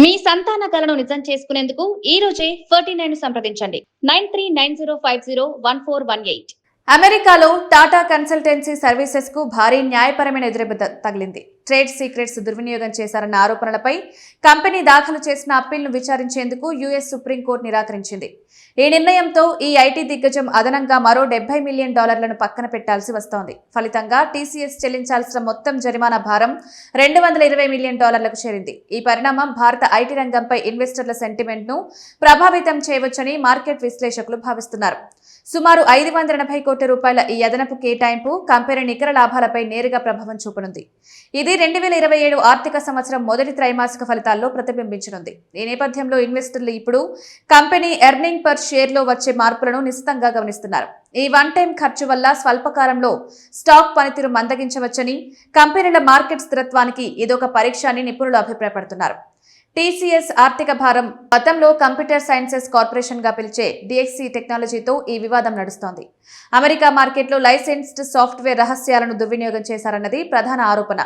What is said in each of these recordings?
మీ సంతాన కలను నిజం చేసుకునేందుకు ఈ రోజే 49 సంప్రదించండి 9390501418. అమెరికాలో టాటా కన్సల్టెన్సీ సర్వీసెస్ కు భారీ న్యాయపరమైన ఎదురుదెబ్బ తగిలింది. ట్రేడ్ సీక్రెట్స్ దుర్వినియోగం చేశారన్న ఆరోపణలపై కంపెనీ దాఖలు చేసిన అప్పీల్ను విచారించేందుకు యుఎస్ సుప్రీంకోర్టు నిరాకరించింది. ఈ నిర్ణయంతో ఈ ఐటీ దిగ్గజం అదనంగా మరో $70 మిలియన్ పక్కన పెట్టాల్సి వస్తోంది. ఫలితంగా టీసీఎస్ చెల్లించాల్సిన మొత్తం జరిమానా భారం $220 మిలియన్ చేరింది. ఈ పరిణామం భారత ఐటీ రంగంపై ఇన్వెస్టర్ల సెంటిమెంట్ ను ప్రభావితం చేయవచ్చని మార్కెట్ విశ్లేషకులు భావిస్తున్నారు. సుమారు $580 కోట్ల ఈ అదనపు కేటాయింపు కంపెనీ నికర లాభాలపై నేరుగా ప్రభావం చూపనుంది. ఇది 2027 ఆర్థిక సంవత్సరం మొదటి త్రైమాసిక ఫలితాల్లో ప్రతిబింబించనుంది. ఈ నేపథ్యంలో ఇన్వెస్టర్లు ఇప్పుడు కంపెనీ ఎర్నింగ్ పర్ షేర్లో వచ్చే మార్పులను నిశితంగా గమనిస్తున్నారు. ఈ వన్ టైం ఖర్చు వల్ల స్వల్పకాలంలో స్టాక్ పనితీరు మందగించవచ్చని, కంపెనీల మార్కెట్ స్థిరత్వానికి ఇదొక పరీక్ష అని నిపుణులు అభిప్రాయపడుతున్నారు. టీసీఎస్ ఆర్థిక భారం గతంలో కంప్యూటర్ సైన్సెస్ కార్పొరేషన్ గా పిలిచే డిఎక్సీ టెక్నాలజీతో ఈ వివాదం నడుస్తోంది. అమెరికా మార్కెట్లో లైసెన్స్డ్ సాఫ్ట్వేర్ రహస్యాలను దుర్వినియోగం చేశారన్నది ప్రధాన ఆరోపణ.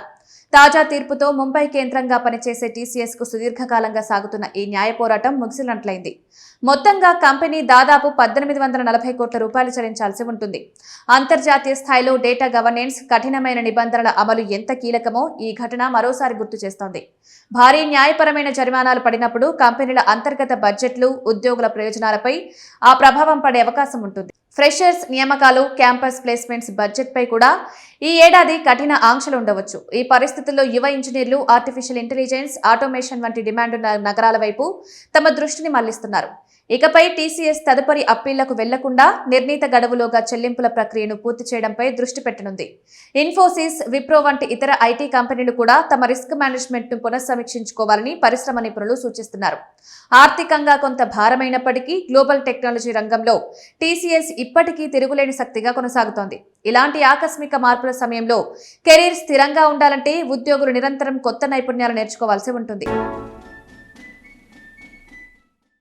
తాజా తీర్పుతో ముంబై కేంద్రంగా పనిచేసే టీసీఎస్ కు సుదీర్ఘకాలంగా సాగుతున్న ఈ న్యాయ పోరాటం ముగిసినట్లయింది. మొత్తంగా కంపెనీ దాదాపు $1840 కోట్ల చెల్లించాల్సి ఉంటుంది. అంతర్జాతీయ స్థాయిలో డేటా గవర్నెన్స్, కఠినమైన నిబంధనల అమలు ఎంత కీలకమో ఈ ఘటన మరోసారి గుర్తు చేస్తోంది. భారీ న్యాయపరమైన జరిమానాలు పడినప్పుడు కంపెనీల అంతర్గత బడ్జెట్లు, ఉద్యోగుల ప్రయోజనాలపై ఆ ప్రభావం పడే అవకాశం ఉంటుంది. ఫ్రెషర్స్ నియామకాలు, క్యాంపస్ ప్లేస్మెంట్స్ బడ్జెట్ పై కూడా ఈ ఏడాది కఠిన ఆంక్షలు ఉండవచ్చు. ఈ పరిస్థితుల్లో యువ ఇంజనీర్లు ఆర్టిఫిషియల్ ఇంటెలిజెన్స్, ఆటోమేషన్ వంటి డిమాండ్ నగరాల వైపు తమ దృష్టిని మళ్లిస్తున్నారు. ఇకపై టీసీఎస్ తదుపరి అప్పీళ్లకు వెళ్లకుండా నిర్ణీత గడువులోగా చెల్లింపుల ప్రక్రియను పూర్తి చేయడంపై దృష్టి పెట్టనుంది. ఇన్ఫోసిస్, విప్రో వంటి ఇతర ఐటీ కంపెనీలు కూడా తమ రిస్క్ మేనేజ్మెంట్ ను పునఃసమీక్షించుకోవాలని పరిశ్రమ నిపుణులు సూచిస్తున్నారు. ఆర్థికంగా కొంత భారమైనప్పటికీ గ్లోబల్ టెక్నాలజీ రంగంలో టీసీఎస్ ఇప్పటికీ తిరుగులేని శక్తిగా కొనసాగుతోంది. ఇలాంటి ఆకస్మిక మార్పుల సమయంలో కెరీర్ స్థిరంగా ఉండాలంటే ఉద్యోగులు నిరంతరం కొత్త నైపుణ్యాలు నేర్చుకోవాల్సి ఉంటుంది.